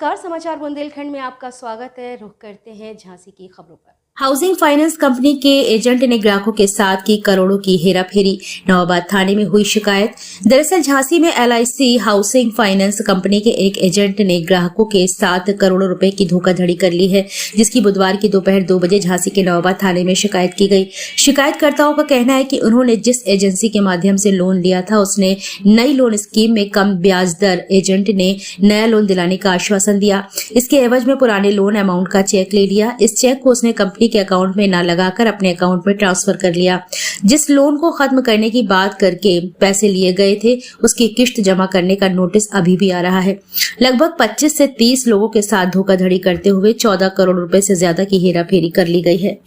नमस्कार, समाचार बुंदेलखंड में आपका स्वागत है। रुख करते हैं झांसी की खबरों पर। हाउसिंग फाइनेंस कंपनी के एजेंट ने ग्राहकों के साथ की करोड़ों की हेराफेरी। नवाबाद थाने में हुई शिकायत। दरअसल झांसी में LIC हाउसिंग फाइनेंस कंपनी के एक एजेंट ने ग्राहकों के साथ करोड़ों रुपए की धोखाधड़ी कर ली है, जिसकी बुधवार की दोपहर 2 बजे झांसी के नवाबाद थाने में शिकायत की गई। शिकायतकर्ताओं का कहना है कि उन्होंने जिस एजेंसी के माध्यम से लोन लिया था, उसने नई लोन स्कीम में कम ब्याज दर एजेंट ने नया लोन दिलाने का आश्वासन दिया। इसके एवज में पुराने लोन अमाउंट का चेक ले लिया। इस चेक को उसने कंपनी के अकाउंट में न लगाकर अपने अकाउंट में ट्रांसफर कर लिया। जिस लोन को खत्म करने की बात करके पैसे लिए गए थे, उसकी किश्त जमा करने का नोटिस अभी भी आ रहा है। लगभग 25 से 30 लोगों के साथ धोखाधड़ी करते हुए 14 करोड़ रुपए से ज्यादा की हेराफेरी कर ली गई है।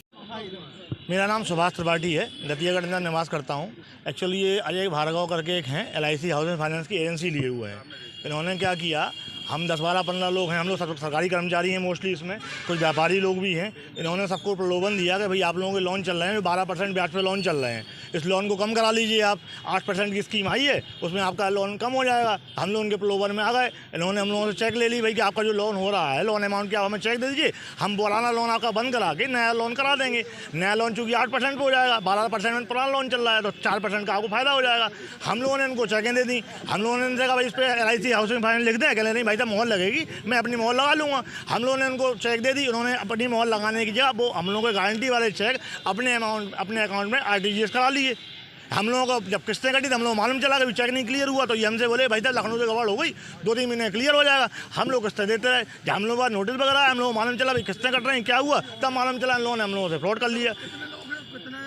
मेरा नाम सुभाष त्रिपाठी है, दतियागढ़ में निवास करता हूँ। एक्चुअली ये अजय भार्गव करके एक हैं, LIC हाउसिंग फाइनेंस की एजेंसी लिए हुए हैं। इन्होंने क्या किया, हम 10, 12, 15 लोग हैं, हम लोग सरकारी कर्मचारी हैं मोस्टली, इसमें कुछ व्यापारी लोग भी हैं। इन्होंने सबको प्रलोभन दिया कि भाई आप लोगों के लोन चल रहे हैं, 12% ब्याज पे लोन चल रहे हैं, इस लोन को कम करा लीजिए आप। 8% की स्कीम आई है, उसमें आपका लोन कम हो जाएगा। हम लोग उनके प्रलोभन में आ गए। इन्होंने हम लोगों से चेक ले ली, भाई कि आपका जो लोन हो रहा है, लोन अमाउंट क्या, हमें चेक दे दीजिए, हम पुराना लोन आपका बंद करा के नया लोन करा देंगे। नया लोन चूँकि 8% पर हो जाएगा, 12% में पुराना लोन चल रहा है, तो 4% का आपको फायदा हो जाएगा। हम लोगों ने उनको चेकें दे दी। हम लोगों ने देखा भाई इस पर LIC हाउसिंग फाइनेंस लिख दें, कहले नहीं भाई, तो मोहर लगेगी, मैं अपनी मोहर लगा लूँगा। हम लोगों ने उनको चेक दे दी। उन्होंने अपनी मोहर लगाने की जगह वो हम लोगों के गारंटी वाले चेक अपने अकाउंट में RTGS करा लिए। हम लोगों को जब किस्तें कटी तो हम लोग मालूम चला कि चेक नहीं क्लियर हुआ, तो ये हमसे बोले भाई साहब लखनऊ से गड़बड़ हो गई, 2-3 महीने क्लियर हो जाएगा। हम लोग किस्तें देते रहे। जब हम लोग नोटिस वगैरह हम लोग मालूम चला भाई किस्तें कट रही हैं, क्या हुआ, तब मालूम चला लोन हम लोगों से फ्रॉड कर लिया।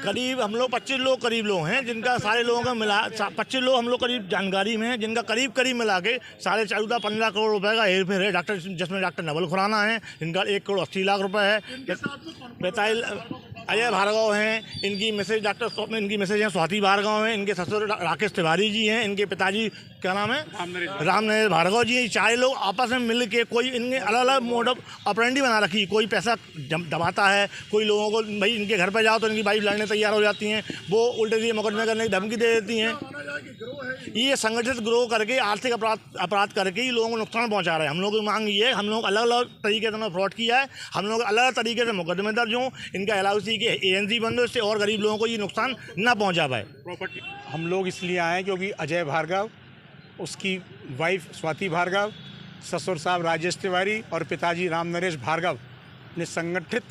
करीब हम लोग 25 लोग करीब लोग हैं, जिनका सारे लोगों का मिला 25 लोग हम लोग करीब जानकारी में हैं, जिनका करीब मिला के 14.5-15 करोड़ रुपए का हेर फेर है। जिसमें डॉक्टर नवल खुराना है, जिनका 1 करोड़ 80 लाख रुपए है। 45 अजय भार्गव हैं, इनकी मिसेज हैं स्वाति भार्गव हैं, इनके ससुर राकेश तिवारी जी हैं, इनके पिताजी क्या नाम है राम नरेश भार्गव जी हैं। चार लोग आपस में मिल के कोई इनके अलग अलग मोड ऑफ ऑपरेंडी बना रखी। कोई पैसा दबाता है, कोई लोगों को भाई इनके घर पर जाओ तो इनकी वाइफ लड़ने तैयार हो जाती हैं, वो उल्टे सीधे मुकदमे करने की धमकी दे देती हैं। ये संगठित ग्रोह करके आर्थिक अपराध करके ही लोगों को नुकसान पहुंचा रहे हैं। हम लोगों की मांग ये है, हम लोग अलग अलग तरीके से फ्रॉड किया है, हम लोग अलग अलग तरीके से मुकदमे दर्ज हों, इनका LIC के एजेंसी बंद हो, इससे और गरीब लोगों को ये नुकसान ना पहुंचा पाए। हम लोग इसलिए आए क्योंकि अजय भार्गव, उसकी वाइफ स्वाति भार्गव, ससुर साहब राजेश तिवारी और पिताजी राम नरेश भार्गव ने संगठित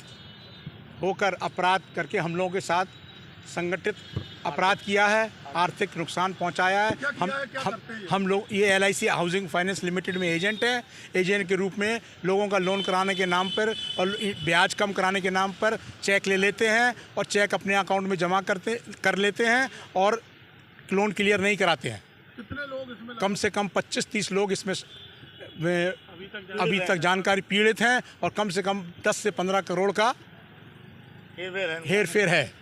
होकर अपराध करके हम लोगों के साथ संगठित अपराध किया है, आर्थिक नुकसान पहुंचाया है। हम लोग ये LIC हाउसिंग फाइनेंस लिमिटेड में एजेंट है। एजेंट के रूप में लोगों का लोन कराने के नाम पर और ब्याज कम कराने के नाम पर चेक ले लेते हैं और चेक अपने अकाउंट में जमा कर लेते हैं और लोन क्लियर नहीं कराते हैं। कितने लोग इसमें? कम से कम 25-30 लोग इसमें अभी तक जानकारी पीड़ित हैं और कम से कम 10 से 15 करोड़ का हेर फेर है।